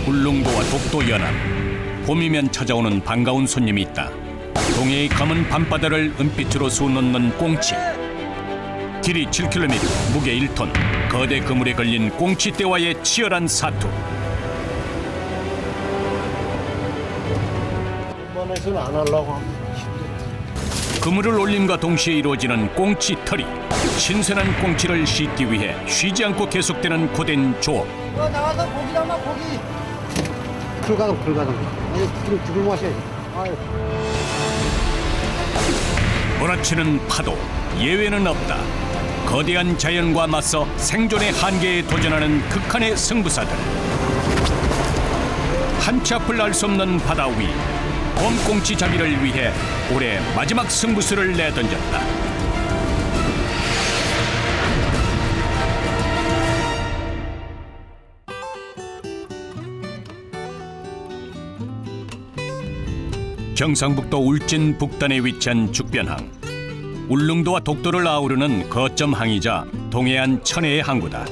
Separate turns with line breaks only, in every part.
울릉도와 독도 연안. 봄이면 찾아오는 반가운 손님이 있다. 동해의 검은 밤바다를 은빛으로 수놓는 꽁치. 길이 7km, 무게 1톤. 거대 그물에 걸린 꽁치떼와의 치열한 사투.
웬만해서는 안 하려고 합니다.
그물을 올림과 동시에 이루어지는 꽁치털이. 신선한 꽁치를 씻기 위해 쉬지 않고 계속되는 고된 조업.
나가서 고기 담아 고기. 불가능. 아니 죽을 마셔야지. 아유.
몰아치는 파도, 예외는 없다. 거대한 자연과 맞서 생존의 한계에 도전하는 극한의 승부사들. 한치 앞을 알 수 없는 바다 위. 봄꽁치 잡이를 위해 올해 마지막 승부수를 내던졌다. 경상북도 울진 북단에 위치한 죽변항. 울릉도와 독도를 아우르는 거점항이자 동해안 천혜의 항구다.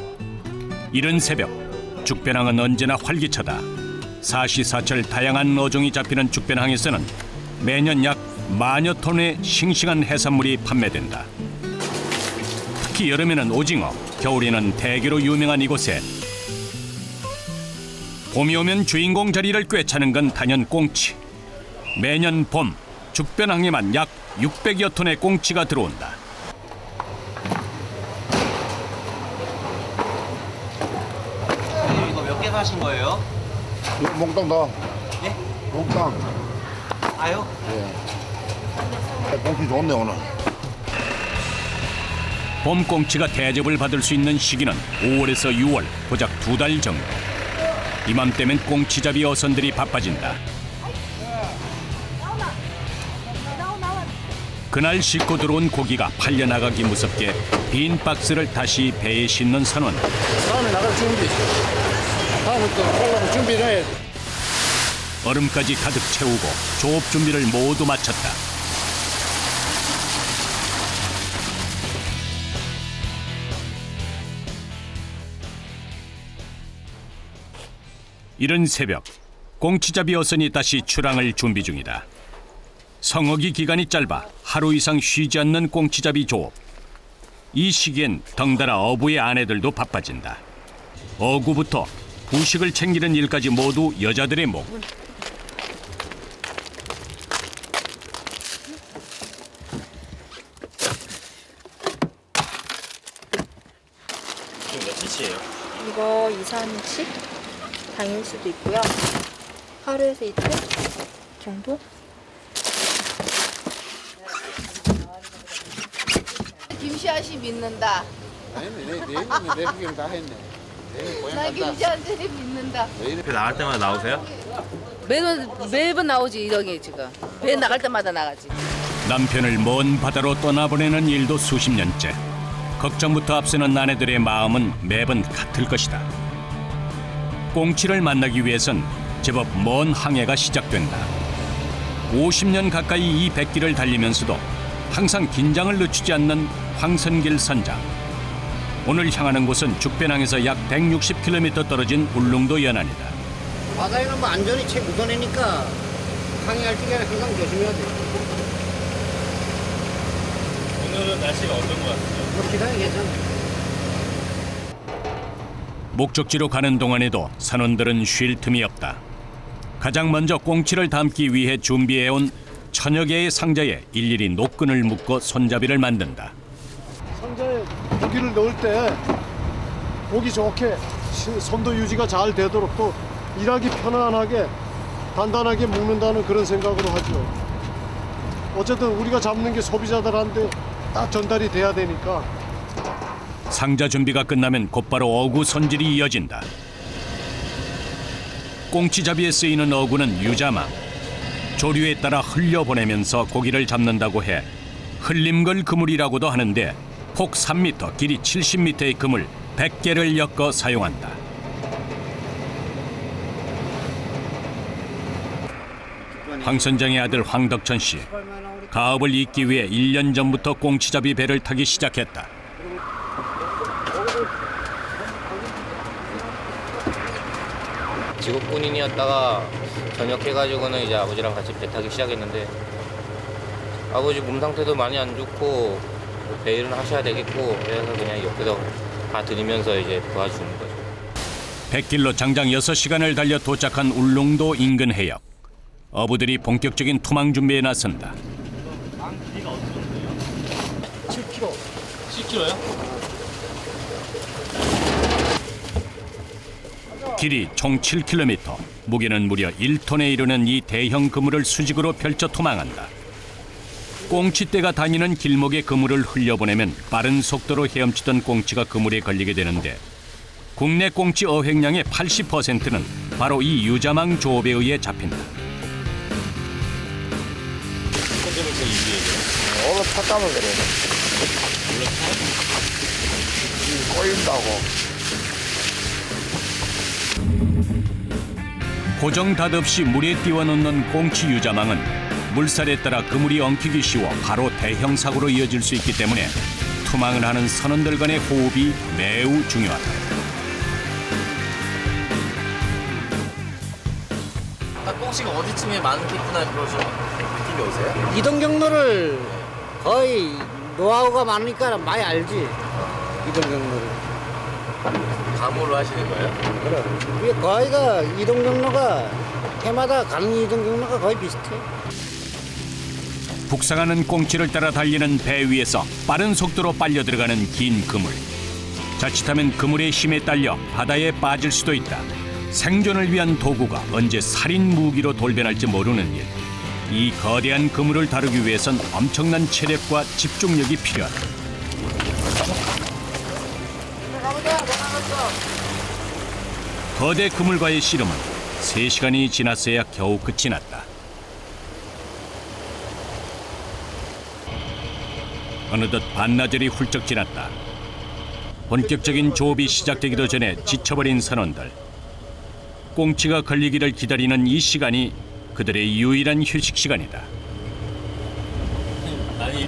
이른 새벽, 죽변항은 언제나 활기차다. 사시사철 다양한 어종이 잡히는 죽변항에서는 매년 약 10,000여 톤의 싱싱한 해산물이 판매된다. 특히 여름에는 오징어, 겨울에는 대게로 유명한 이곳에 봄이 오면 주인공 자리를 꿰차는 건 단연 꽁치. 매년 봄, 죽변항에만 약 600여 톤의 꽁치가 들어온다.
이거 몇 개 사신 거예요?
몽땅 다.
예?
몽땅.
아요?
예. 몽키 좋네 오늘.
봄꽁치가 대접을 받을 수 있는 시기는 5월에서 6월, 고작 2달 정도. 이맘때면 꽁치잡이 어선들이 바빠진다. 그날 싣고 들어온 고기가 팔려나가기 무섭게 빈 박스를 다시 배에 싣는 선원.
다음에 나갈 준비. 다음에 또 하려고 준비를 해야 돼.
얼음까지 가득 채우고 조업 준비를 모두 마쳤다. 이른 새벽, 꽁치잡이 어선이 다시 출항을 준비 중이다. 성어기 기간이 짧아 하루 이상 쉬지 않는 꽁치잡이 조업. 이 시기엔 덩달아 어부의 아내들도 바빠진다. 어구부터 부식을 챙기는 일까지 모두 여자들의 목.
지금 몇 cm예요?
이거 2, 3치? 당일 수도 있고요. 하루에서 이틀 정도?
김씨아씨 믿는다.
내 구경 다 했네.
나 김씨아씨를 믿는다.
배 나갈 때마다 나오세요?
매번 나오지 이러게 지금. 배 나갈 때마다 나가지.
남편을 먼 바다로 떠나보내는 일도 수십 년째. 걱정부터 앞서는 아내들의 마음은 매번 같을 것이다. 꽁치를 만나기 위해선 제법 먼 항해가 시작된다. 50년 가까이 이 백길을 달리면서도 항상 긴장을 늦추지 않는 황선길 선장. 오늘 향하는 곳은 죽변항에서 약 160km 떨어진 울릉도 연안이다.
바다에는 뭐 안전이 최우선이니까 항해할 적에는 항상 조심해야 돼.
오늘은 날씨가 어떤 것 같아요?
뭐 기상이 괜찮아.
목적지로 가는 동안에도 선원들은 쉴 틈이 없다. 가장 먼저 꽁치를 담기 위해 준비해온 천여 개의 상자에 일일이 노끈을 묶어 손잡이를 만든다.
상자에 고기를 넣을 때 보기 좋게 선도 유지가 잘 되도록 또 일하기 편안하게 단단하게 묶는다는 그런 생각으로 하죠. 어쨌든 우리가 잡는 게 소비자들한테 딱 전달이 돼야 되니까.
상자 준비가 끝나면 곧바로 어구 손질이 이어진다. 꽁치잡이에 쓰이는 어구는 유자망. 조류에 따라 흘려보내면서 고기를 잡는다고 해 흘림걸 그물이라고도 하는데 폭 3m, 길이 70m의 그물 100개를 엮어 사용한다. 황 선장의 아들 황덕천 씨. 가업을 잇기 위해 1년 전부터 꽁치잡이 배를 타기 시작했다.
직업군인이었다가 전역해가지고는 이제 아버지랑 같이 배 타기 시작했는데 아버지 몸 상태도 많이 안 좋고 배 일은 하셔야 되겠고 그래서 그냥 옆에서 봐드리면서 이제 도와주는 거죠.
100길로 장장 6시간을 달려 도착한 울릉도 인근 해역. 어부들이 본격적인 투망 준비에 나선다.
10kg요?
길이 총 7km, 무게는 무려 1톤에 이르는 이 대형 그물을 수직으로 펼쳐 투망한다. 꽁치떼가 다니는 길목에 그물을 흘려보내면 빠른 속도로 헤엄치던 꽁치가 그물에 걸리게 되는데 국내 꽁치 어획량의 80%는 바로 이 유자망 조업에 의해 잡힌다.
오늘 탔다면 그래. 꼬인다고.
고정 닷 없이 물에 띄워놓는 꽁치 유자망은 물살에 따라 그물이 엉키기 쉬워 바로 대형 사고로 이어질 수 있기 때문에 투망을 하는 선원들 간의 호흡이 매우 중요하다.
꽁치가 어디쯤에 많겠구나 그런 좀 느낌이 오세요?
이동 경로를 거의 노하우가 많으니까 많이 알지. 이동 경로를.
감으로 하시는 거예요?
그래. 우리 거의가 이동 경로가 해마다 가는 이동 경로가 거의 비슷해.
북상하는 꽁치를 따라 달리는 배 위에서 빠른 속도로 빨려 들어가는 긴 그물. 자칫하면 그물의 힘에 딸려 바다에 빠질 수도 있다. 생존을 위한 도구가 언제 살인 무기로 돌변할지 모르는 일. 이 거대한 그물을 다루기 위해선 엄청난 체력과 집중력이 필요하다. 거대 그물과의 씨름은 3시간이 지났어야 겨우 끝이 났다. 어느덧 반나절이 훌쩍 지났다. 본격적인 조업이 시작되기도 전에 지쳐버린 선원들. 꽁치가 걸리기를 기다리는 이 시간이 그들의 유일한 휴식 시간이다.
많이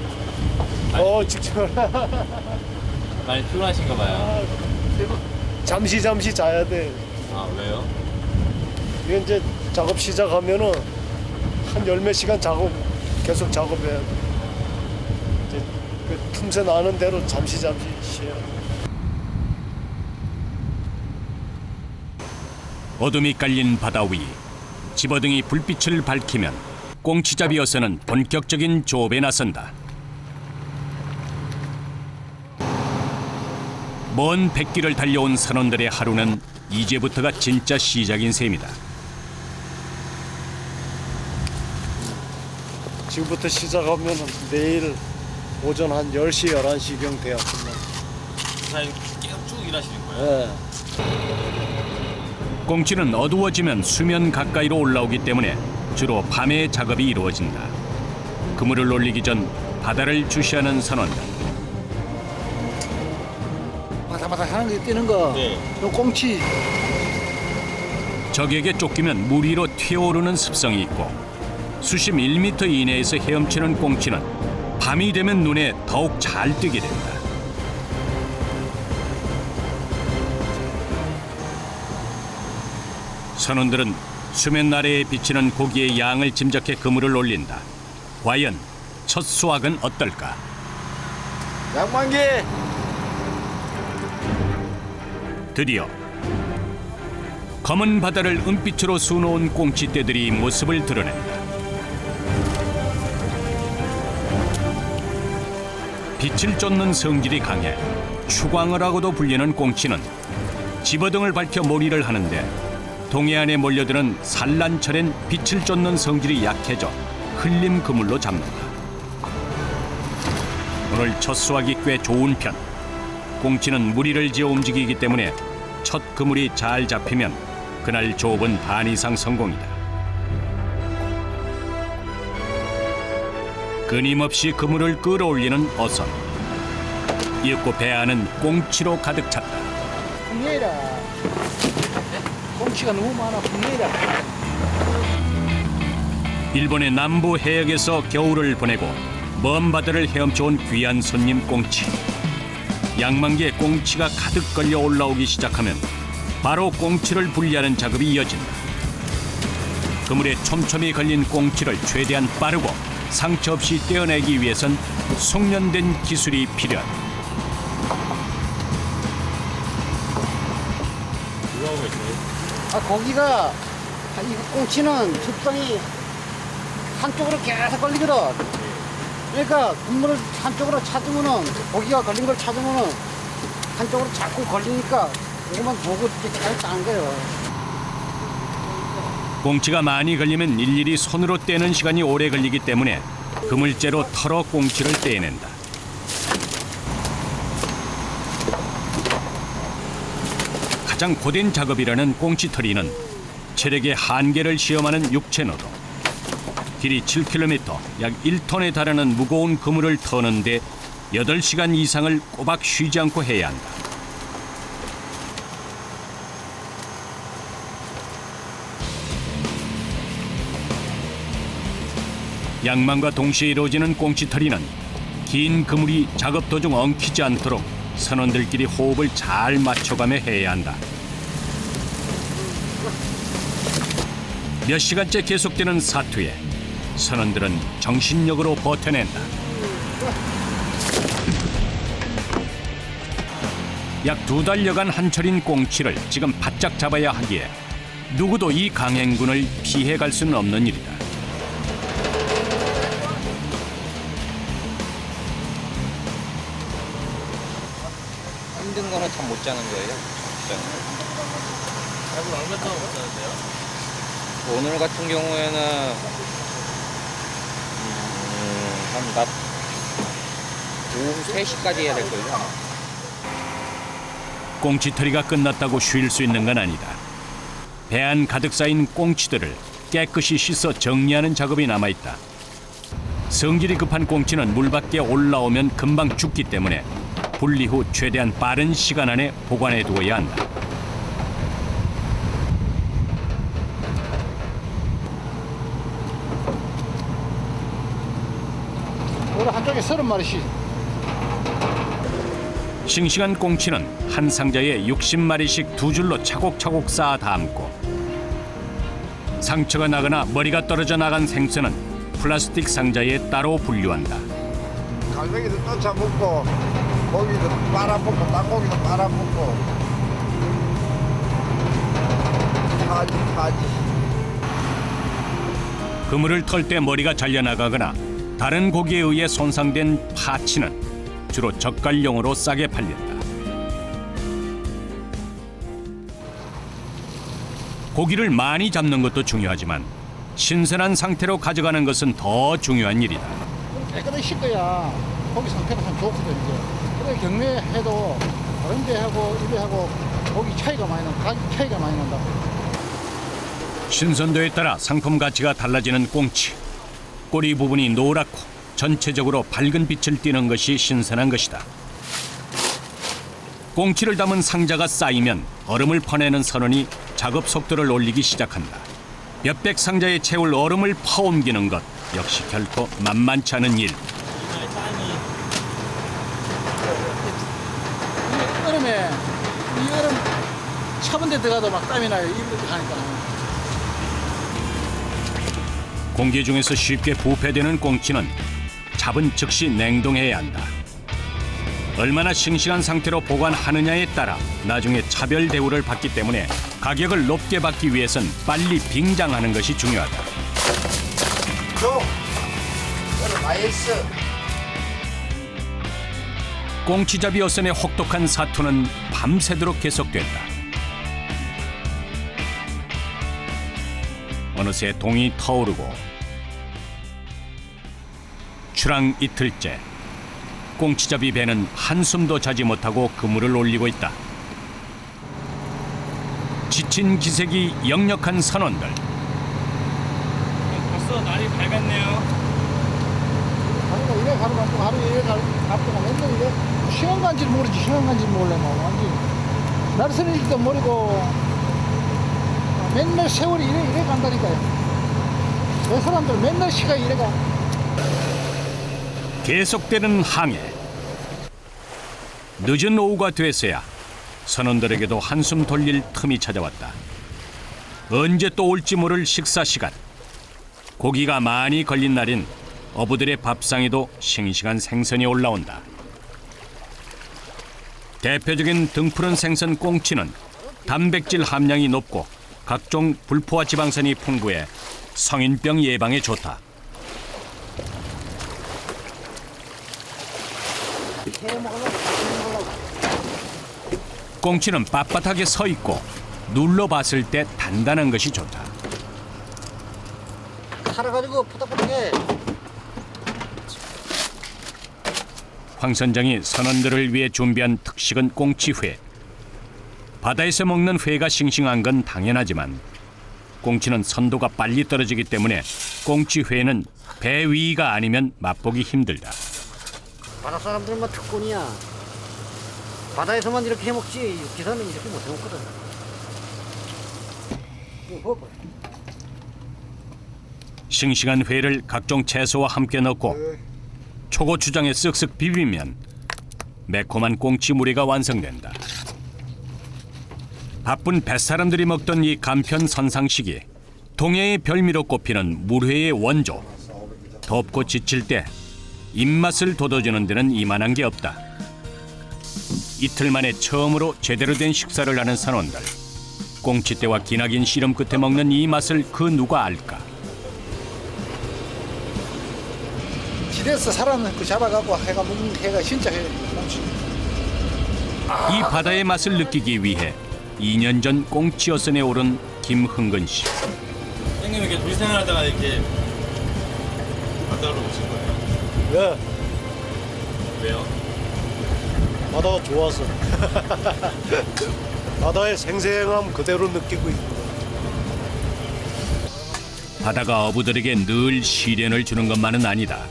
직접
많이 피곤하신가 봐요.
잠시 자야 돼.
아 왜요?
이게 이제 작업 시작하면은 한 10몇 시간 계속 작업해야 돼. 이제 그 틈새 나는 대로 잠시 쉬어야 돼.
어둠이 깔린 바다 위 집어등이 불빛을 밝히면 꽁치잡이어서는 본격적인 조업에 나선다. 먼 100길을 달려온 선원들의 하루는 이제부터가 진짜 시작인 셈이다.
지금부터 시작하면 내일 오전 한 10시, 11시경 돼야 끝나.
사장님 계속 쭉 일하시는 거예요?
네.
꽁치는 어두워지면 수면 가까이로 올라오기 때문에 주로 밤에 작업이 이루어진다. 그물을 올리기 전 바다를 주시하는 선원들.
바삭바삭 하는 게 뛰는 거.
네.
요 꽁치.
적에게 쫓기면 물 위로 튀어오르는 습성이 있고 수심 1m 이내에서 헤엄치는 꽁치는 밤이 되면 눈에 더욱 잘 띄게 된다. 선원들은 수면 아래에 비치는 고기의 양을 짐작해 그물을 올린다. 과연 첫 수확은 어떨까?
양만기!
드디어 검은 바다를 은빛으로 수놓은 꽁치떼들이 모습을 드러낸다. 빛을 쫓는 성질이 강해 추광어라고도 불리는 꽁치는 집어등을 밝혀 몰이를 하는데 동해안에 몰려드는 산란철엔 빛을 쫓는 성질이 약해져 흘림 그물로 잡는다. 오늘 첫 수확이 꽤 좋은 편. 꽁치는 무리를 지어 움직이기 때문에 첫 그물이 잘 잡히면 그날 조업은 반 이상 성공이다. 끊임없이 그물을 끌어올리는 어선. 이윽고 배 안은 꽁치로 가득 찼다.
풍예라. 꽁치가 너무 많아. 풍예라.
일본의 남부 해역에서 겨울을 보내고 먼 바다를 헤엄쳐온 귀한 손님 꽁치. 양만기에 꽁치가 가득 걸려 올라오기 시작하면 바로 꽁치를 분리하는 작업이 이어진다. 그물에 촘촘히 걸린 꽁치를 최대한 빠르고 상처 없이 떼어내기 위해선 숙련된 기술이 필요하다.
고기가 이 꽁치는 습성이 한쪽으로 계속 걸리거든. 그러니까 국물을 한쪽으로 찾으면은 고기가 걸린 걸 찾으면은 한쪽으로 자꾸 걸리니까 이것만 보고 이렇게 잘 따는 거예요.
꽁치가 많이 걸리면 일일이 손으로 떼는 시간이 오래 걸리기 때문에 그물째로 털어 꽁치를 떼낸다. 가장 고된 작업이라는 꽁치털이는 체력의 한계를 시험하는 육체노동. 길이 7km, 약 1톤에 달하는 무거운 그물을 터는데 8시간 이상을 꼬박 쉬지 않고 해야 한다. 양만과 동시에 이루어지는 꽁치털이는 긴 그물이 작업 도중 엉키지 않도록 선원들끼리 호흡을 잘 맞춰가며 해야 한다. 몇 시간째 계속되는 사투에 선원들은 정신력으로 버텨낸다. 약 2달여간 한철인 꽁치를 지금 바짝 잡아야 하기에 누구도 이 강행군을 피해갈 수는 없는 일이다.
힘든 거는 잠 못 자는 거예요.
하루 몇 동안 못 자는데요?
오늘 같은 경우에는 한 낮 오후 3시까지 해야 될 거예요.
꽁치털이가 끝났다고 쉴 수 있는 건 아니다. 배 안 가득 쌓인 꽁치들을 깨끗이 씻어 정리하는 작업이 남아있다. 성질이 급한 꽁치는 물 밖에 올라오면 금방 죽기 때문에 분리 후 최대한 빠른 시간 안에 보관해 두어야 한다.
오늘 한쪽에 30마리씩.
싱싱한 꽁치는 한 상자에 60마리씩 2줄로 차곡차곡 쌓아 담고, 상처가 나거나 머리가 떨어져 나간 생선은 플라스틱 상자에 따로 분류한다.
갈매기도 쫓아먹고 고기도 빨아먹고 땅고기도 빨아먹고 파지.
그물을 털 때 머리가 잘려나가거나 다른 고기에 의해 손상된 파치는 주로 젓갈용으로 싸게 팔린다. 고기를 많이 잡는 것도 중요하지만 신선한 상태로 가져가는 것은 더 중요한 일이다.
깨끗하게 씻어야 고기 상태가 참 좋거든 이제. 그래 경매해도 다른 데하고 이래하고 고기 차이가 많이 나, 가격 차이가 많이 난다고.
신선도에 따라 상품 가치가 달라지는 꽁치. 꼬리 부분이 노랗고 전체적으로 밝은 빛을 띠는 것이 신선한 것이다. 꽁치를 담은 상자가 쌓이면 얼음을 퍼내는 선원이 작업 속도를 올리기 시작한다. 몇백 상자에 채울 얼음을 퍼옮기는 것 역시 결코 만만치 않은 일.
이 얼음에 이 얼음 차분 데 들어가도 막 땀이 나요. 입으로 들어가니까.
공기 중에서 쉽게 부패되는 꽁치는 잡은 즉시 냉동해야 한다. 얼마나 싱싱한 상태로 보관하느냐에 따라 나중에 차별 대우를 받기 때문에 가격을 높게 받기 위해선 빨리 빙장하는 것이 중요하다.
맛있어.
꽁치잡이 어선의 혹독한 사투는 밤새도록 계속된다. 어느새 동이 터오르고 출항 이틀째, 꽁치잡이 배는 한숨도 자지 못하고 그물을 올리고 있다. 지친 기색이 역력한 선원들.
벌써 날이 밝았네요.
하루가 이래 가고 하루 이래 가고 맨날 이래 시간 간지 모르지. 시간 간지 몰래 뭐 완전 날선일지도 모르고 맨날 세월이 이래 간다니까요. 내 사람들 맨날 시간이 이래 가.
계속되는 항해. 늦은 오후가 돼서야 선원들에게도 한숨 돌릴 틈이 찾아왔다. 언제 또 올지 모를 식사 시간. 고기가 많이 걸린 날인 어부들의 밥상에도 싱싱한 생선이 올라온다. 대표적인 등푸른 생선 꽁치는 단백질 함량이 높고 각종 불포화 지방산이 풍부해 성인병 예방에 좋다. 꽁치는 빳빳하게 서 있고 눌러봤을 때 단단한 것이 좋다.
살아가지고 푸덕푸덕해.
황 선장이 선원들을 위해 준비한 특식은 꽁치회. 바다에서 먹는 회가 싱싱한 건 당연하지만 꽁치는 선도가 빨리 떨어지기 때문에 꽁치회는 배 위가 아니면 맛보기 힘들다.
바다 사람들은 특권이야. 바다에서만 이렇게 해먹지 육지에서는 이렇게 못 해먹거든.
싱싱한 회를 각종 채소와 함께 넣고 초고추장에 쓱쓱 비비면 매콤한 꽁치무리가 완성된다. 바쁜 뱃사람들이 먹던 이 간편 선상식이 동해의 별미로 꼽히는 물회의 원조. 덥고 지칠 때 입맛을 돋워주는 데는 이만한 게 없다. 이틀 만에 처음으로 제대로 된 식사를 하는 선원들. 꽁치떼와 기나긴 씨름 끝에 먹는 이 맛을 그 누가 알까?
길에서 사람을 그 잡아갖고 해가 먹는 해가 진짜 해.
이 바다의 맛을 느끼기 위해 2년 전 꽁치 어선에 오른 김흥근 씨.
형님 이렇게 물 생활하다가 이렇게 바다로 오신 거예요?
왜?
왜요?
바다가 좋아서. 바다의 생생함 그대로 느끼고 있고.
바다가 어부들에게 늘 시련을 주는 것만은 아니다.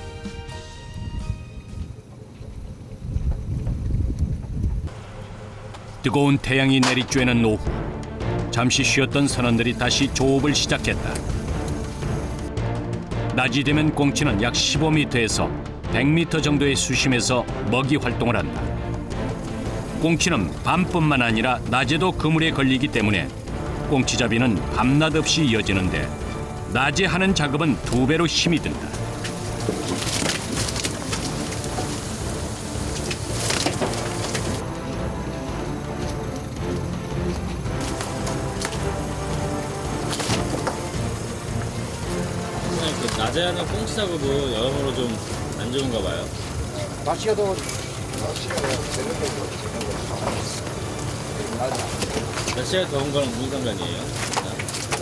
뜨거운 태양이 내리쬐는 오후, 잠시 쉬었던 선원들이 다시 조업을 시작했다. 낮이 되면 꽁치는 약 15m에서 100m 정도의 수심에서 먹이 활동을 한다. 꽁치는 밤뿐만 아니라 낮에도 그물에 걸리기 때문에 꽁치잡이는 밤낮 없이 이어지는데 낮에 하는 작업은 2배로 힘이 든다.
낮에 하는 꽁치 작업은 여러모로 좀 안 좋은가 봐요.
날씨가 더
날씨가 더운 거랑 무슨 상관이에요?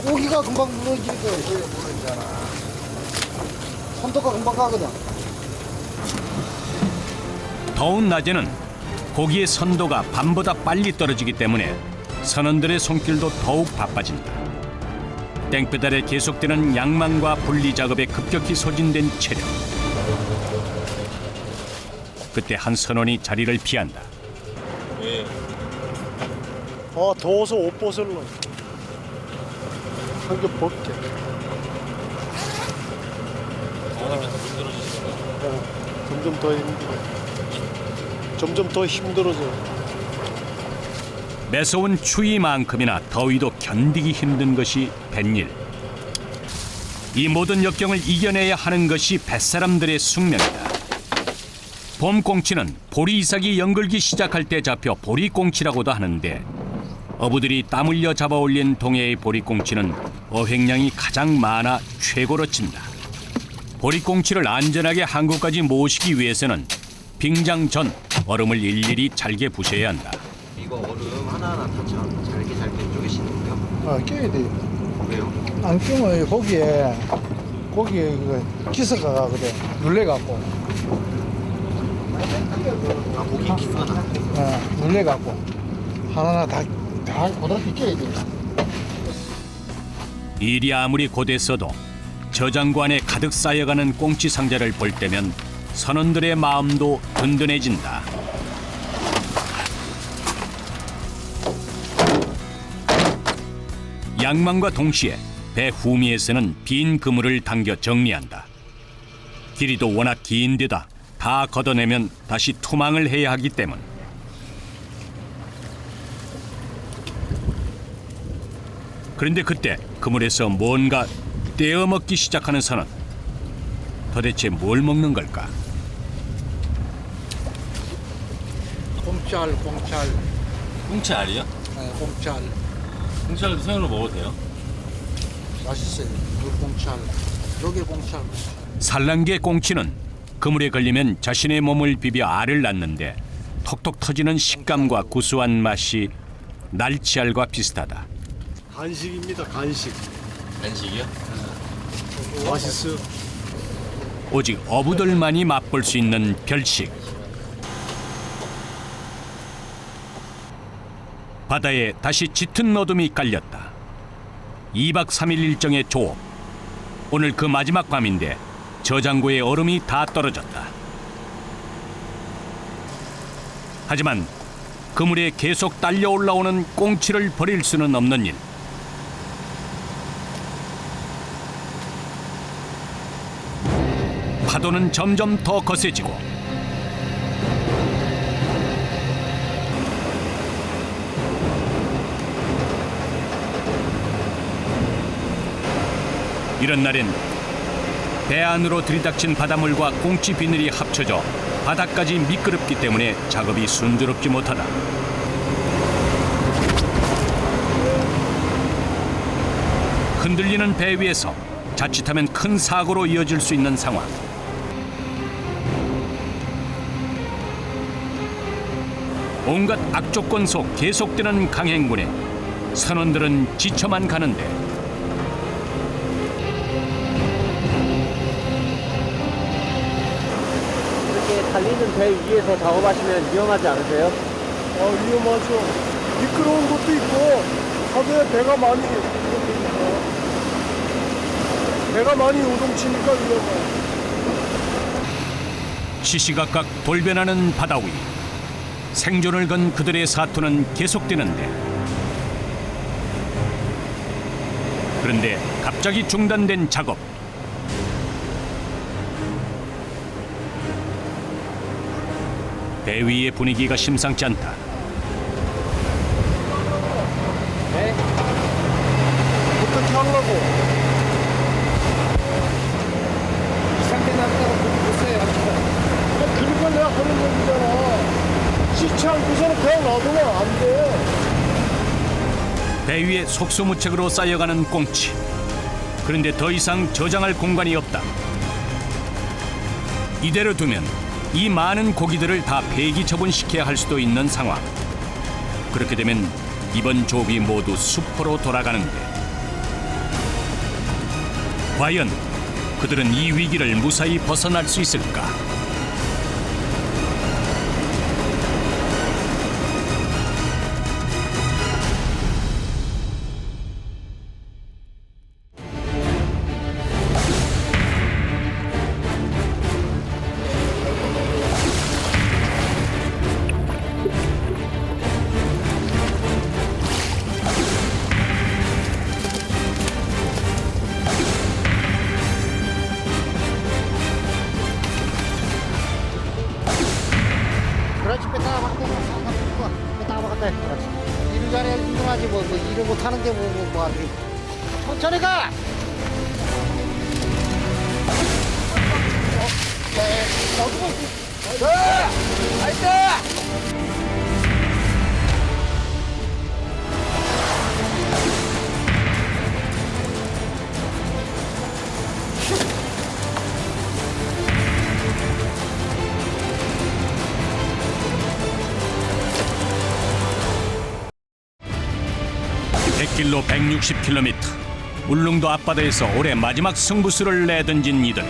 고기가 금방 무너지니까 손도가 금방 가거든.
더운 낮에는 고기의 선도가 밤보다 빨리 떨어지기 때문에 선원들의 손길도 더욱 바빠진다. 땡페달에 계속되는 양망과 분리 작업에 급격히 소진된 체력. 그때 한 선원이 자리를 피한다.
왜?
더워서 옷 벗을러. 한 겹 벗게.
더우니까 더 힘들어지시는 거예요?
점점 더 힘들어. 점점 더 힘들어져.
매서운 추위만큼이나 더위도 견디기 힘든 것이 뱃일. 이 모든 역경을 이겨내야 하는 것이 뱃사람들의 숙명이다. 봄 꽁치는 보리 이삭이 연글기 시작할 때 잡혀 보리꽁치라고도 하는데 어부들이 땀 흘려 잡아 올린 동해의 보리꽁치는 어획량이 가장 많아 최고로 친다. 보리꽁치를 안전하게 한국까지 모시기 위해서는 빙장 전 얼음을 일일이 잘게 부셔야 한다.
이거 얼음 하나하나 다 잘게 쪼개시는 거예요?
껴야 돼요.
왜요?
안 끼면 고기에 기스가 가거든. 눌려갖고.
아 고기 기스가 나?
눌려갖고. 하나하나 다 고등학교 껴야 돼.
일이 아무리 고됐어도 저장고 안에 가득 쌓여가는 꽁치 상자를 볼 때면 선원들의 마음도 든든해진다. 양망과 동시에 배 후미에서는 빈 그물을 당겨 정리한다. 길이도 워낙 긴 데다 다 걷어내면 다시 투망을 해야 하기 때문. 그런데 그때 그물에서 뭔가 떼어먹기 시작하는 선원. 도대체 뭘 먹는 걸까?
꽁짤.
꽁치알이요?
네, 꽁짤.
꽁치알도 생으로 먹어도 돼요?
맛있어요. 물꽁짤. 조개 꽁짤.
산란계 꽁치는 그물에 걸리면 자신의 몸을 비벼 알을 낳는데 톡톡 터지는 식감과 구수한 맛이 날치알과 비슷하다.
간식입니다. 간식.
간식이요?
맛있어요.
오직 어부들만이 맛볼 수 있는 별식. 바다에 다시 짙은 어둠이 깔렸다. 2박 3일 일정의 조업. 오늘 그 마지막 밤인데 저장고의 얼음이 다 떨어졌다. 하지만 그물에 계속 딸려 올라오는 꽁치를 버릴 수는 없는 일. 파도는 점점 더 거세지고 이런 날엔 배 안으로 들이닥친 바닷물과 꽁치 비늘이 합쳐져 바닥까지 미끄럽기 때문에 작업이 순조롭지 못하다. 흔들리는 배 위에서 자칫하면 큰 사고로 이어질 수 있는 상황. 온갖 악조건 속 계속되는 강행군에 선원들은 지쳐만 가는데
이렇게 달리는 배 위에서 작업하시면 위험하지 않으세요?
위험하죠. 미끄러운 것도 있고 하루에 배가 많이 요동치니까 위험해요.
시시각각 돌변하는 바다 위. 생존을 건 그들의 사투는 계속되는데 그런데 갑자기 중단된 작업. 배 위의 분위기가 심상치 않다.
어떻게 하려고?
이 상태 나왔다고 보세요.
그러니까 내가 하는 얘기잖아. 씻지 않고서는 그냥 놔두면 안 돼.
배 위에 속수무책으로 쌓여가는 꽁치. 그런데 더 이상 저장할 공간이 없다. 이대로 두면 이 많은 고기들을 다 폐기 처분시켜야 할 수도 있는 상황. 그렇게 되면 이번 조업이 모두 수포로 돌아가는데 과연 그들은 이 위기를 무사히 벗어날 수 있을까?
그렇지, 뺐다가 박았다. 그렇지. 일을 잘해야 운동하지 뭐 일을 못하는데 뭐 하지. 천천히 가!
백길로 160km. 울릉도 앞바다에서 올해 마지막 승부수를 내던진 이들.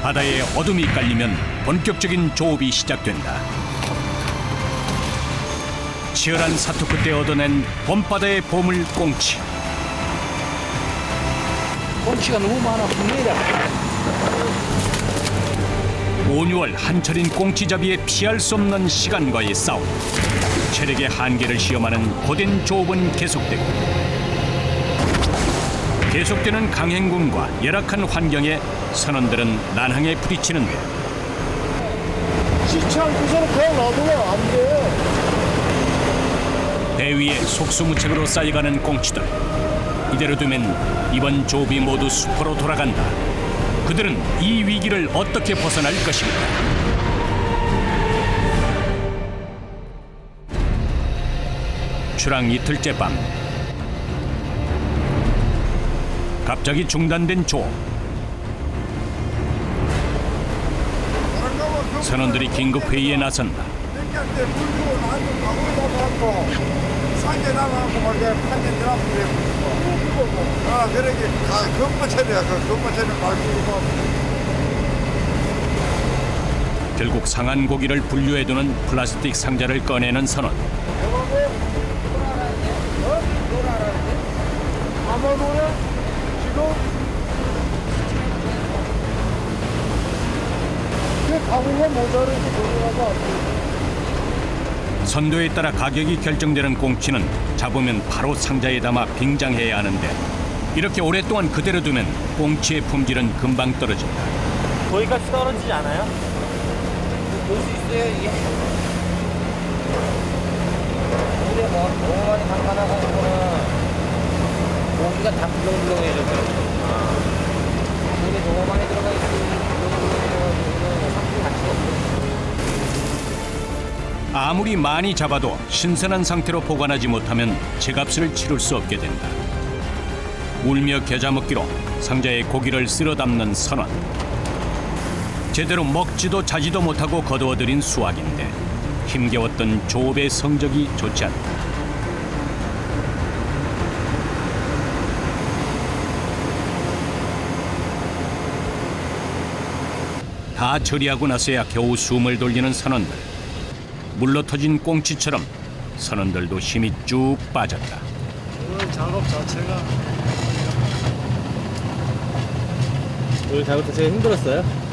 바다에 어둠이 깔리면 본격적인 조업이 시작된다. 치열한 사투 끝에 얻어낸 봄바다의 보물 꽁치.
꽁치가 너무 많아. 분명이다.
온유월 한철인 꽁치잡이에 피할 수 없는 시간과의 싸움. 체력의 한계를 시험하는 고된 조업은 계속되고 계속되는 강행군과 열악한 환경에 선원들은 난항에 부딪히는데
씻지 않고서는 그냥 놔두면 안 돼.
배 위에 속수무책으로 쌓여가는 꽁치들. 이대로 두면 이번 조업이 모두 수포로 돌아간다. 그들은 이 위기를 어떻게 벗어날 것인가? 출항 이틀째 밤, 갑자기 중단된 조업. 선원들이 긴급 회의에 나선다. 결국 상한 고기를 분류해두는 플라스틱 상자를 꺼내는 선원. 선도에 따라 가격이 결정되는 꽁치는 잡으면 바로 상자에 담아 빙장해야 하는데 이렇게 오랫동안 그대로 두면 꽁치의 품질은 금방 떨어진다.
거기까지 떨어지지 않아요?
볼 수 있어요 이게. 물에 뭐 너무 많이 담가놔가지고는 고기가 다 물렁물렁해져요. 물에 너무 많이 들어가 있으면 물렁물렁해져가지고는 상품 가치가 없어요.
아무리 많이 잡아도 신선한 상태로 보관하지 못하면 제값을 치를 수 없게 된다. 울며 겨자 먹기로 상자에 고기를 쓸어 담는 선원. 제대로 먹지도 자지도 못하고 거두어들인 수확인데 힘겨웠던 조업의 성적이 좋지 않다. 다 처리하고 나서야 겨우 숨을 돌리는 선원들. 물러 터진 꽁치처럼 선원들도 힘이 쭉 빠졌다.
오늘 작업 자체가
오늘 작업 되게 힘들었어요?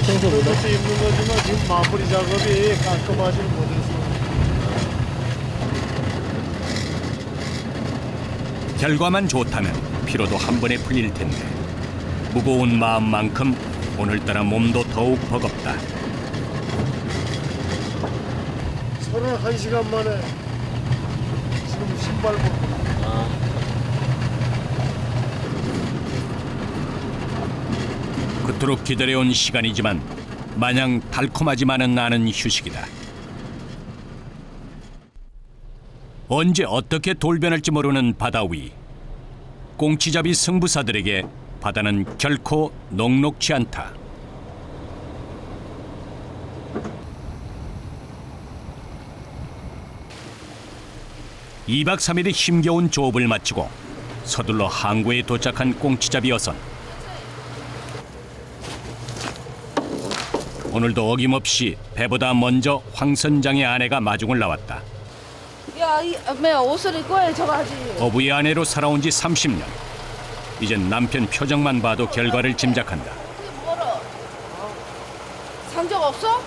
청소보다?
그것도 있는 거지만 지금 마무리 작업이 깔끔하지 못해서
결과만 좋다면 피로도 한 번에 풀릴 텐데 무거운 마음만큼 오늘따라 몸도 더욱 버겁다.
31시간 만에 지금 신발 벗고
그토록 기다려온 시간이지만 마냥 달콤하지만은 않은 휴식이다. 언제 어떻게 돌변할지 모르는 바다 위. 꽁치잡이 승부사들에게 바다는 결코 녹록지 않다. (2박 3일의) 힘겨운 조업을 마치고 서둘러 항구에 도착한 꽁치잡이 어선. 오늘도 어김없이 배보다 먼저 황 선장의 아내가 마중을 나왔다.
야, 뭐야 옷을 입고 해 저거 하지.
어부의 아내로 살아온 지 30년. 이젠 남편 표정만 봐도 결과를 짐작한다.
뭐라? 상적 없어?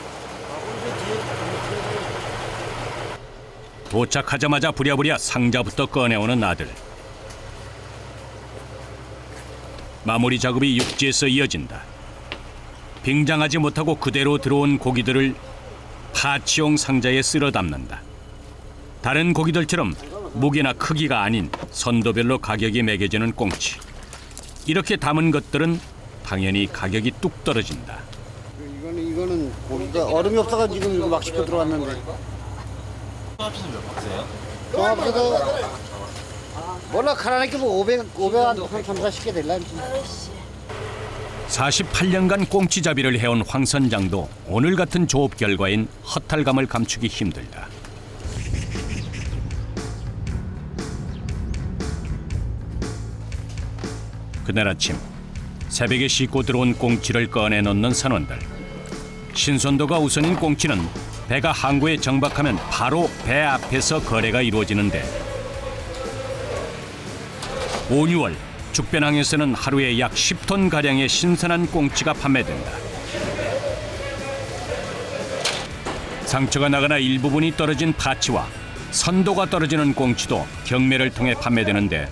도착하자마자 부랴부랴 상자부터 꺼내오는 아들. 마무리 작업이 육지에서 이어진다. 빙장하지 못하고 그대로 들어온 고기들을 파치용 상자에 쓸어 담는다. 다른 고기들처럼 무게나 크기가 아닌 선도별로 가격이 매겨지는 꽁치. 이렇게 담은 것들은 당연히 가격이 뚝 떨어진다.
이거는 고기가 얼음이 없어가지고 지금 이거 막 싣고 들어왔는데.
합쳐서 몇 박스예요?
또 앞에서 몰라 가라니까 뭐 500 한 3, 40개 될란지.
48년간 꽁치잡이를 해온 황 선장도 오늘 같은 조업 결과엔 허탈감을 감추기 힘들다. 그날 아침 새벽에 싣고 들어온 꽁치를 꺼내 넣는 선원들. 신선도가 우선인 꽁치는 배가 항구에 정박하면 바로 배 앞에서 거래가 이루어지는데 5, 6월 죽변항에서는 하루에 약 10톤가량의 신선한 꽁치가 판매된다. 상처가 나거나 일부분이 떨어진 파치와 선도가 떨어지는 꽁치도 경매를 통해 판매되는데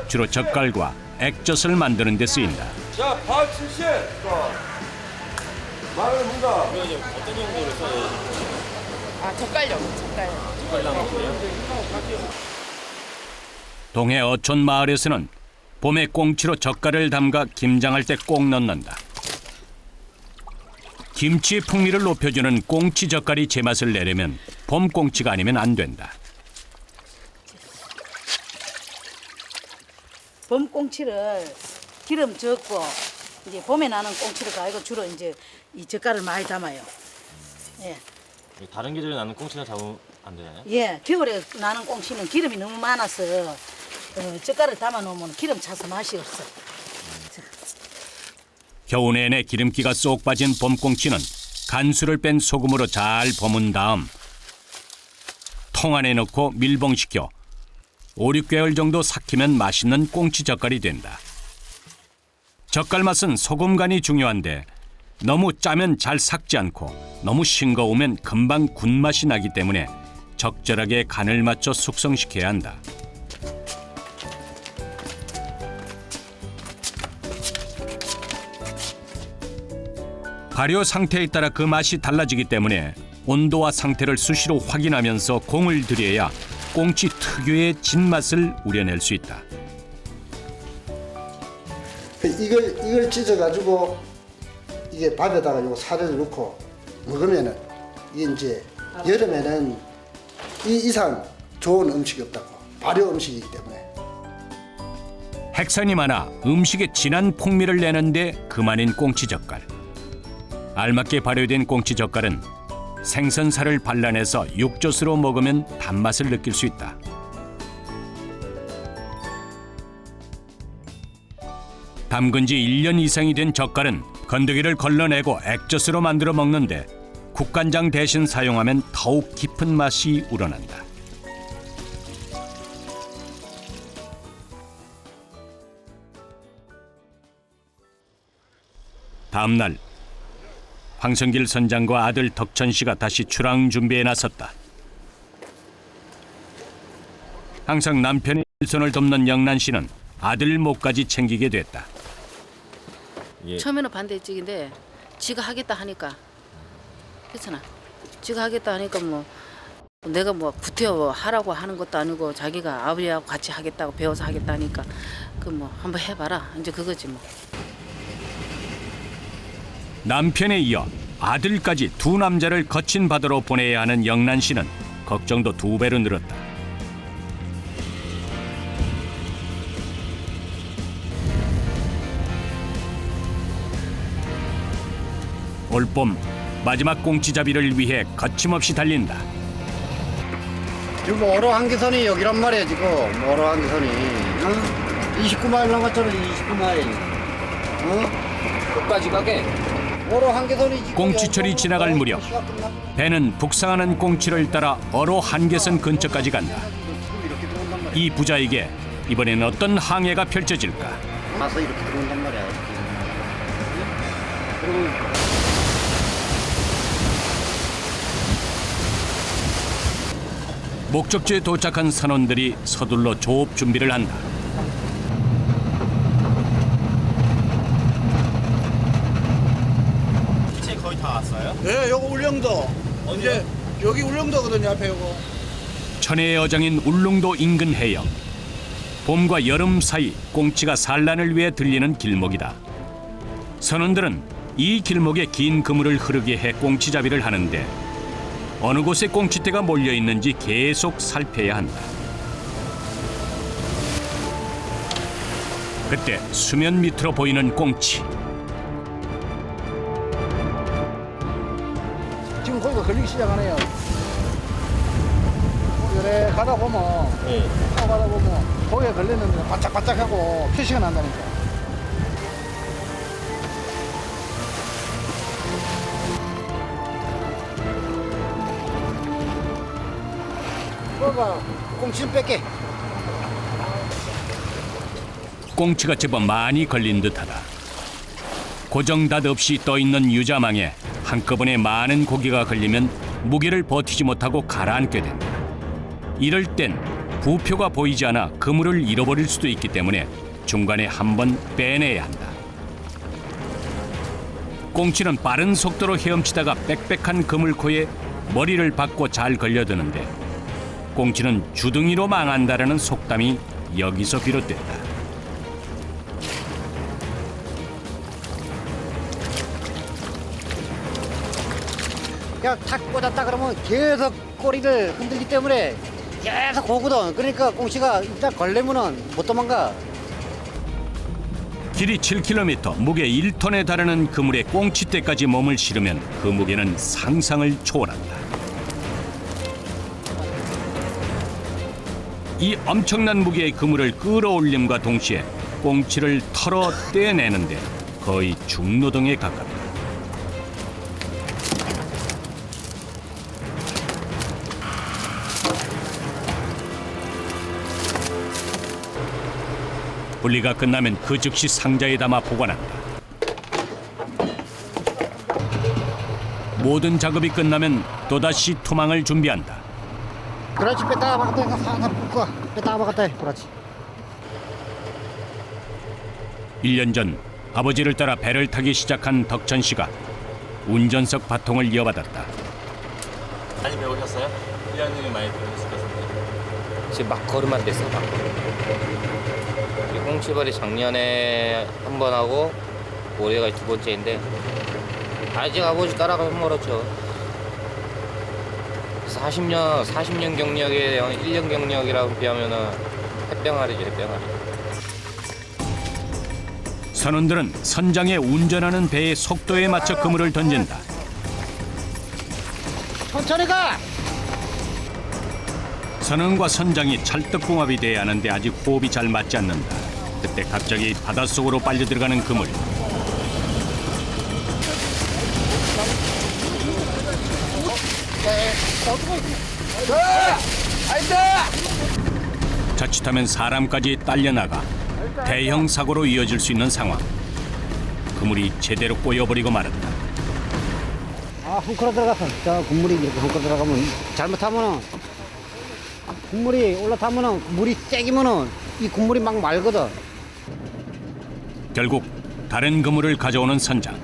주로 젓갈과 액젓을 만드는 데 쓰인다.
자, 발 70. 마늘 문가.
어떤 정도로 써요?
아, 젓갈요. 젓갈.
젓갈 담았어요?
동해 어촌 마을에서는 봄에 꽁치로 젓갈을 담가 김장할 때 꼭 넣는다. 김치의 풍미를 높여주는 꽁치 젓갈이 제맛을 내려면 봄 꽁치가 아니면 안 된다.
봄 꽁치를 기름 적고 이제 봄에 나는 꽁치를 가지고 주로 이제 이 젓갈을 많이 담아요. 예.
다른 계절에 나는 꽁치나 잡으면 안 되나요?
예, 겨울에 나는 꽁치는 기름이 너무 많아서 젓갈을 담아 놓으면 기름 차서 맛이 없어.
겨우 내내 기름기가 쏙 빠진 봄꽁치는 간수를 뺀 소금으로 잘 버문 다음 통 안에 넣고 밀봉시켜 5, 6개월 정도 삭히면 맛있는 꽁치 젓갈이 된다. 젓갈 맛은 소금 간이 중요한데 너무 짜면 잘 삭지 않고 너무 싱거우면 금방 군맛이 나기 때문에 적절하게 간을 맞춰 숙성시켜야 한다. 발효 상태에 따라 그 맛이 달라지기 때문에 온도와 상태를 수시로 확인하면서 공을 들여야 꽁치 특유의 진맛을 우려낼 수 있다.
이걸 찢어가지고 이게 밥에다가 요 살을 넣고 먹으면은 이게 이제 여름에는 이 이상 좋은 음식이 없다고. 발효 음식이기 때문에.
핵산이 많아 음식에 진한 풍미를 내는데 그만인 꽁치 젓갈. 알맞게 발효된 꽁치 젓갈은 생선살을 발라내서 육젓으로 먹으면 단맛을 느낄 수 있다. 담근 지 1년 이상이 된 젓갈은 건더기를 걸러내고 액젓으로 만들어 먹는데 국간장 대신 사용하면 더욱 깊은 맛이 우러난다. 다음 날 황성길 선장과 아들 덕천 씨가 다시 출항 준비에 나섰다. 항상 남편의 일손을 돕는 영란 씨는 아들 목까지 챙기게 됐다.
처음에는 반대쪽인데 지가 하겠다 하니까 그렇잖아. 지가 하겠다 하니까 뭐 내가 뭐 구태여 하라고 하는 것도 아니고 자기가 아버지하고 같이 하겠다고 배워서 하겠다 하니까 그 뭐 한번 해봐라 이제 그거지 뭐.
남편에 이어 아들까지 두 남자를 거친 바다로 보내야 하는 영란 씨는 걱정도 2배로 늘었다. 올봄 마지막 꽁치잡이를 위해 거침없이 달린다.
지금 어로 한계선이 여기란 말이야 지금. 어로 한계선이 29마일 남았잖아. 29마일.
끝까지 가게.
어로 한계선이 지금
꽁치철이 지나갈 무렵 배는 북상하는 꽁치를 따라 어로 한계선 근처까지 간다. 이 부자에게 이번엔 어떤 항해가 펼쳐질까?
가서 이렇게 들어온단 말이야. 그리고
목적지에 도착한 선원들이 서둘러 조업 준비를 한다.
이제 거의 다 왔어요?
네, 요거 울릉도. 이제 여기 울릉도거든요, 앞에 요거.
천혜의 어장인 울릉도 인근 해역. 봄과 여름 사이 꽁치가 산란을 위해 들리는 길목이다. 선원들은 이 길목에 긴 그물을 흐르게 해 꽁치잡이를 하는데 어느 곳에 꽁치떼가 몰려 있는지 계속 살펴야 한다. 그때 수면 밑으로 보이는 꽁치.
지금 거기가 걸리기 시작하네요. 그래 가다 보면 가다 보면 거기에 걸렸는데 바짝바짝하고 표시가 난다니까. 뭐가 꽁치를 뺄게.
꽁치가 제법 많이 걸린 듯하다. 고정닷 없이 떠있는 유자망에 한꺼번에 많은 고기가 걸리면 무게를 버티지 못하고 가라앉게 된다. 이럴 땐 부표가 보이지 않아 그물을 잃어버릴 수도 있기 때문에 중간에 한번 빼내야 한다. 꽁치는 빠른 속도로 헤엄치다가 빽빽한 그물코에 머리를 박고 잘 걸려드는데 꽁치는 주둥이로 망한다라는 속담이 여기서 비롯됐다.
그냥 탁 꽂았다 그러면 계속 꼬리를 흔들기 때문에 계속 오거든. 그러니까 꽁치가 일단 걸리면은 못 도망가.
길이 7km, 무게 1톤에 달하는 그물에 꽁치떼까지 몸을 실으면 그 무게는 상상을 초월한다. 이 엄청난 무게의 그물을 끌어올림과 동시에 꽁치를 털어 떼내는데 거의 중노동에 가깝다. 분리가 끝나면 그 즉시 상자에 담아 보관한다. 모든 작업이 끝나면 또다시 투망을 준비한다.
그렇지, 뺐다가 박았다. 살살 붓고 뺐다가 박았다. 그렇지.
1년 전 아버지를 따라 배를 타기 시작한 덕천 씨가 운전석 바통을 이어받았다.
많이 배우셨어요? 1년이 많이 배우셨을 것 같은데.
지금 막 걸음만 됐어, 막. 이 꽁치벌이 작년에 한 번 하고 올해가 2번째인데 아직 아버지 따라가면 멀었죠. 40년 경력에 1년 경력이라고 비하면은 햇병아리죠, 햇병아리.
선원들은 선장에 운전하는 배의 속도에 맞춰 그물을 던진다.
천천히 가.
선원과 선장이 찰떡궁합이 돼야 하는데 아직 호흡이 잘 맞지 않는다. 그때 갑자기 바닷속으로 빨려 들어가는 그물. 자칫하면 사람까지 딸려나가 대형 사고로 이어질 수 있는 상황. 그물이 제대로 꼬여버리고 말았다.
아, 헝클어 들어가서 저 국물이 이렇게 헝클어 들어가면 잘못하면은 국물이 올라타면은 물이 세기면은 이 국물이 막 말거든.
결국 다른 그물을 가져오는 선장.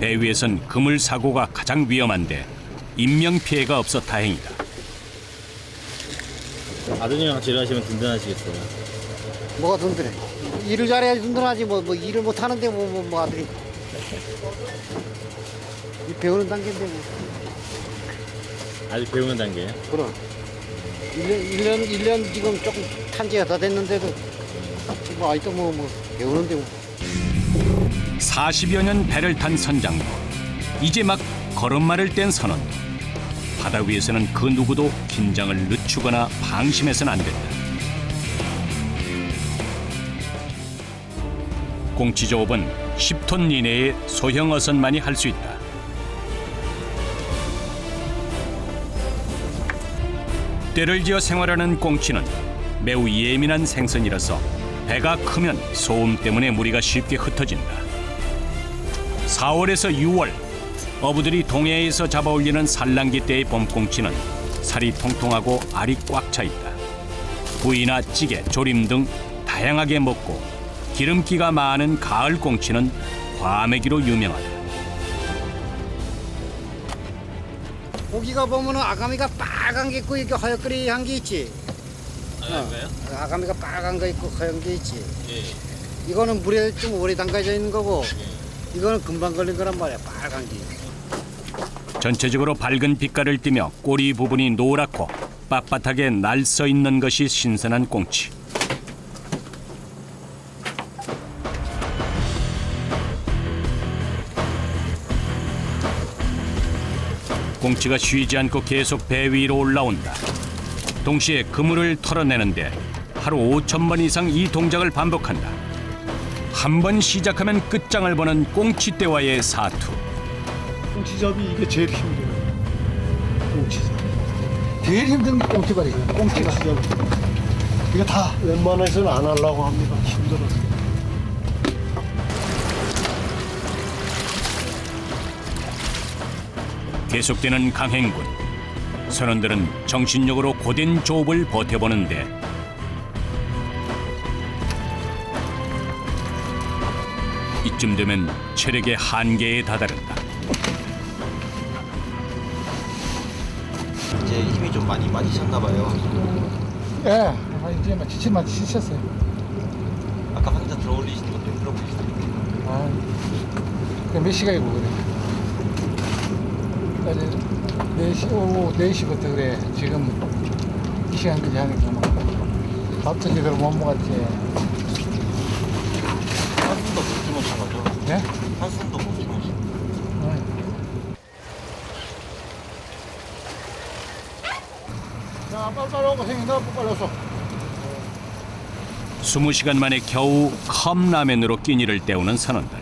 배 위에선 그물 사고가 가장 위험한데 인명 피해가 없어 다행이다.
아드님이랑 같이 일하시면 든든하시겠어요.
뭐가 든든해? 일을 잘해야지 든든하지. 뭐 일을 못 하는데 뭐 아들이. 이 배우는 단계인데 뭐.
아직 배우는 단계예요?
그럼 1년 지금 조금 탄 지가 더 됐는데도 뭐 아직도 뭐 배우는데 뭐.
40여 년 배를 탄 선장도 이제 막 걸음마를 뗀 선원도 바다 위에서는 그 누구도 긴장을 늦추거나 방심해서는 안 된다. 꽁치 조업은 10톤 이내의 소형 어선만이 할 수 있다. 때를 지어 생활하는 꽁치는 매우 예민한 생선이라서 배가 크면 소음 때문에 무리가 쉽게 흩어진다. 4월에서 6월 어부들이 동해에서 잡아올리는 산란기 때의 봄꽁치는 살이 통통하고 알이 꽉 차 있다. 구이나 찌개, 조림 등 다양하게 먹고 기름기가 많은 가을 꽁치는 과메기로 유명하다.
고기가 보면은 아가미가 빨간 게 있고 이렇게 허옇거리한 게 있지.
아닌가요?
아가미가 빨간 거 있고 허연 게 있지.
예.
이거는 물에 좀 오래 담가져 있는 거고 이거는 금방 걸린 거란 말이야. 빨간 게.
전체적으로 밝은 빛깔을 띠며 꼬리 부분이 노랗고 빳빳하게 날서 있는 것이 신선한 꽁치. 꽁치가 쉬지 않고 계속 배 위로 올라온다. 동시에 그물을 털어내는데 하루 5,000번 이상 이 동작을 반복한다. 한 번 시작하면 끝장을 보는 꽁치떼와의 사투.
꽁치잡이 이게 제일 힘들어요. 꽁치잡이.
제일 힘든 게 꽁치발이에요. 꽁치가.
이거 다 웬만해서는 안 하려고 합니다. 힘들어서.
계속되는 강행군. 선원들은 정신력으로 고된 조업을 버텨보는데 이쯤 되면 체력의 한계에 다다른다.
이제 힘이 좀 많이 빠지셨나 봐요.
예, 이제 막 지치만 지쳤어요.
아까 혼자 들어올리시는 것도 힘들어 보이시던데.
몇 시간이고 그래. 어제 4시, 오후 4시부터 그래. 지금 이 시간까지 하니까 밥도 제대로 못 먹었지.
한숨도 못 주무신 거죠?
예?
한숨도 못 주무신 거죠?
자, 빨리 오고 생긴다. 빨리 왔어.
20시간 만에 겨우 컵라면으로 끼니를 때우는 선원들.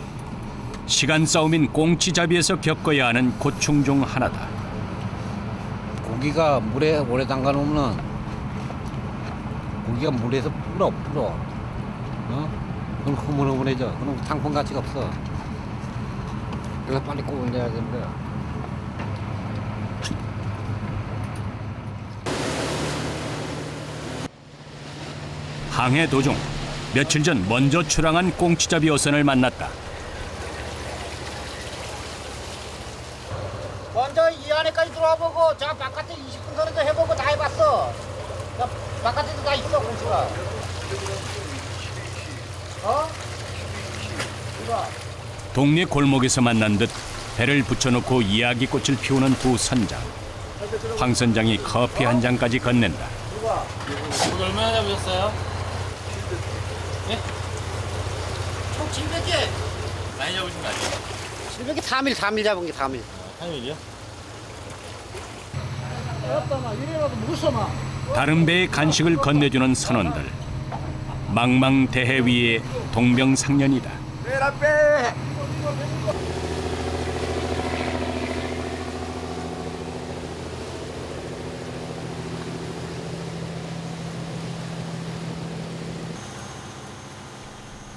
시간 싸움인 꽁치잡이에서 겪어야 하는 고충 중 하나다.
고기가 물에 오래 담가 놓으면 고기가 물에서 불어. 그럼 흐물흐물해져. 그럼 상품 가치가 없어. 그래서 빨리 구분돼야 된다.
항해 도중 며칠 전 먼저 출항한 꽁치잡이 어선을 만났다.
먼저 이 안에까지 들어와 보고 저 바깥에 20분 전에도 해보고 다 해봤어. 저 바깥에도 다 있어 공수가. 이거.
동네 골목에서 만난 듯 배를 붙여놓고 이야기꽃을 피우는 두 선장. 황 선장이 커피 한 잔까지 건넨다.
오늘 얼마나 잡으셨어요? 네?
총 700개.
많이 잡으신 거 아니에요?
700개 3일 잡은 게 3일.
3일이요?
이래라도 무서마.
다른 배에 간식을 건네주는 선원들. 망망대해 위에 동병상련이다.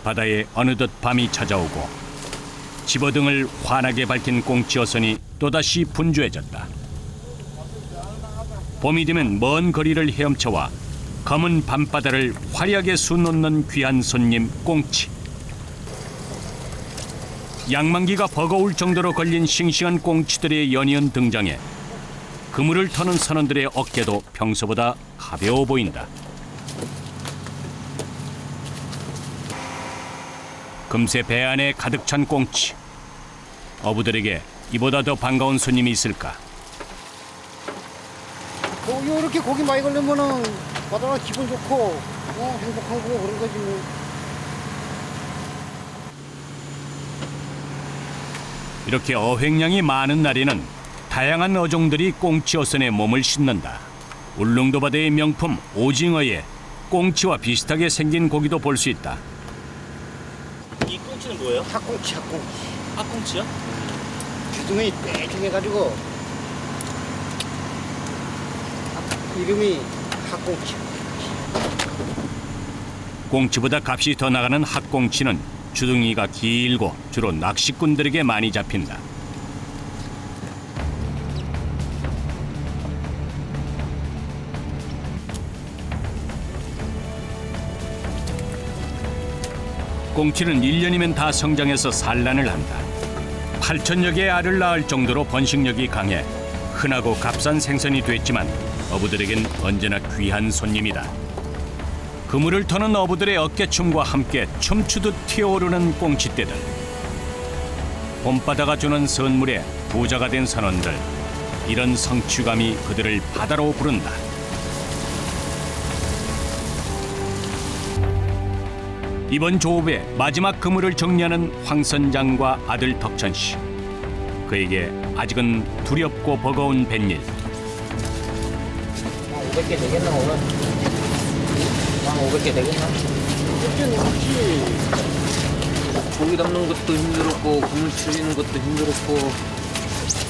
바다에 어느덧 밤이 찾아오고 집어등을 환하게 밝힌 꽁치 어선이 또다시 분주해졌다. 봄이 되면 먼 거리를 헤엄쳐와 검은 밤바다를 화려하게 수놓는 귀한 손님 꽁치. 양만기가 버거울 정도로 걸린 싱싱한 꽁치들의 연이은 등장에 그물을 터는 선원들의 어깨도 평소보다 가벼워 보인다. 금세 배 안에 가득 찬 꽁치. 어부들에게 이보다 더 반가운 손님이 있을까?
이렇게 고기 많이 걸리면은 바다가 기분 좋고 행복한 거고 그런 거지 뭐.
이렇게 어획량이 많은 날에는 다양한 어종들이 꽁치 어선에 몸을 싣는다. 울릉도 바다의 명품 오징어에 꽁치와 비슷하게 생긴 고기도 볼 수 있다.
이 꽁치는 뭐예요?
학꽁치.
핫꽁치요?
주둥이 빼죽해가지고 이름이 학꽁치.
꽁치보다 값이 더 나가는 핫꽁치는 주둥이가 길고 주로 낚시꾼들에게 많이 잡힌다. 꽁치는 1년이면 다 성장해서 산란을 한다. 8천여 개의 알을 낳을 정도로 번식력이 강해 흔하고 값싼 생선이 됐지만 어부들에겐 언제나 귀한 손님이다. 그물을 터는 어부들의 어깨춤과 함께 춤추듯 튀어오르는 꽁치떼들. 봄바다가 주는 선물에 부자가 된 선원들. 이런 성취감이 그들을 바다로 부른다. 이번 조업의 마지막 그물을 정리하는 황 선장과 아들 덕천 씨. 그에게 아직은 두렵고 버거운 뱃일.
500개 되겠나 오늘? 한 500개 되겠나?
500개 넘지.
고기 담는 것도 힘들었고 그물 추리는 것도 힘들었고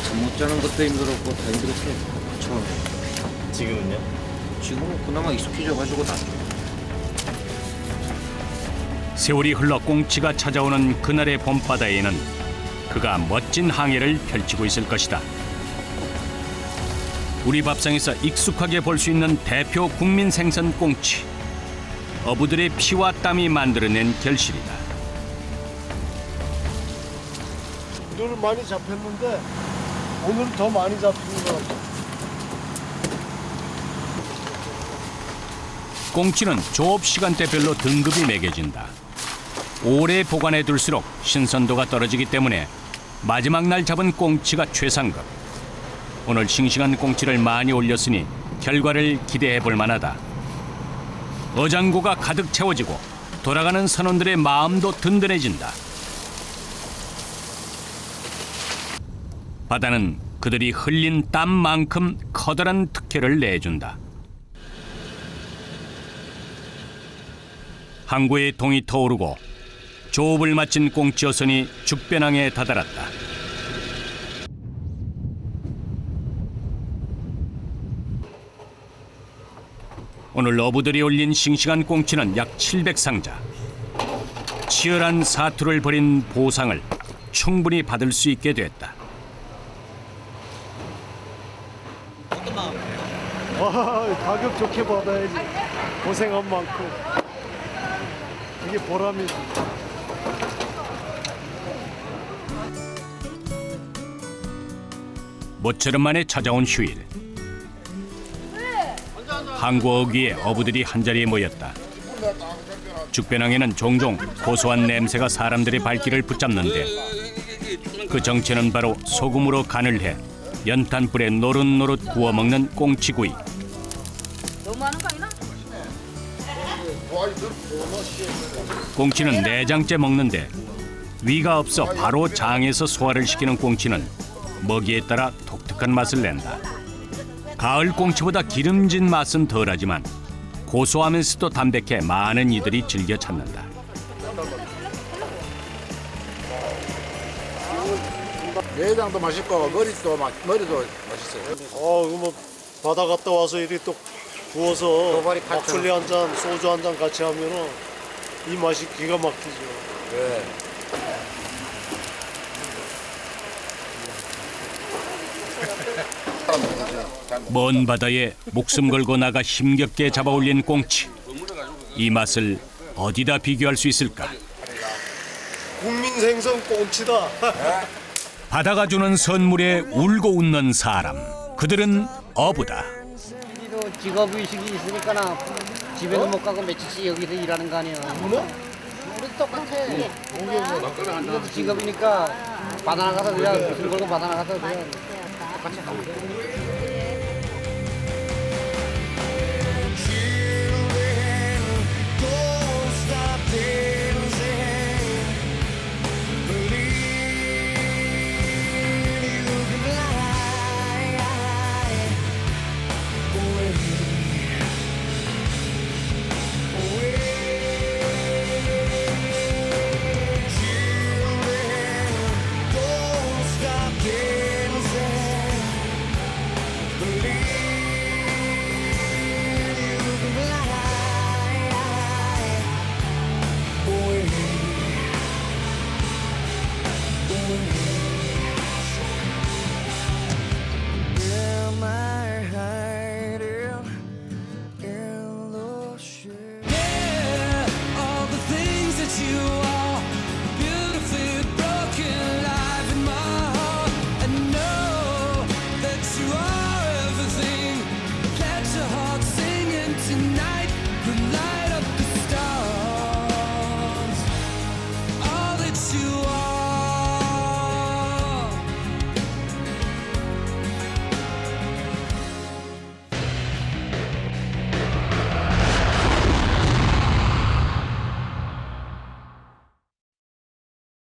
잠 못 자는 것도 힘들었고 다 힘들었어요. 처음에.
지금은요?
지금은 그나마 익숙해져가지고 낫죠.
세월이 흘러 꽁치가 찾아오는 그날의 봄바다에는 그가 멋진 항해를 펼치고 있을 것이다. 우리 밥상에서 익숙하게 볼 수 있는 대표 국민 생선 꽁치. 어부들의 피와 땀이 만들어낸 결실이다.
늘 많이 잡혔는데 오늘은 더 많이 잡히는 것 같아요.
꽁치는 조업 시간대별로 등급이 매겨진다. 오래 보관해둘수록 신선도가 떨어지기 때문에 마지막 날 잡은 꽁치가 최상급. 오늘 싱싱한 꽁치를 많이 올렸으니 결과를 기대해 볼 만하다. 어장고가 가득 채워지고 돌아가는 선원들의 마음도 든든해진다. 바다는 그들이 흘린 땀만큼 커다란 특혜를 내준다. 항구의 동이 터오르고 조업을 마친 꽁치 어선이 죽변항에 다다랐다. 오늘 어부들이 올린 싱싱한 꽁치는 약 700상자. 치열한 사투를 벌인 보상을 충분히 받을 수 있게 됐다.
와, 가격 좋게 받아야지. 고생한 만큼. 이게 보람이지.
모처럼 만에 찾아온 휴일. 항구 어귀에 어부들이 한자리에 모였다. 죽변항에는 종종 고소한 냄새가 사람들의 발길을 붙잡는데 그 정체는 바로 소금으로 간을 해 연탄불에 노릇노릇 구워 먹는 꽁치구이. 꽁치는 내장째 먹는데 위가 없어 바로 장에서 소화를 시키는 꽁치는 먹이에 따라 독특한 맛을 낸다. 가을 꽁치보다 기름진 맛은 덜하지만 고소하면서도 담백해 많은 이들이 즐겨 찾는다.
내장도 맛있고 머리도 맛있어요.
이거 뭐 바다 갔다 와서 이리 또 구워서 막걸리 한 잔, 소주 한 잔 같이 하면은 이 맛이 기가 막히죠.
네.
먼 바다에 목숨 걸고 나가 힘겹게 잡아올린 꽁치. 이 맛을 어디다 비교할 수 있을까?
국민 생선 꽁치다.
바다가 주는 선물에 울고 웃는 사람. 그들은 어부다.
직업의식이 있으니까 집에도 못 가고 며칠씩 여기서 일하는 거 아니야. 우리도 똑같아. 이것도 직업이니까 바다 나가서 그냥 무슨 걸고 바다 나가서 그냥 똑같이 하면 돼.
You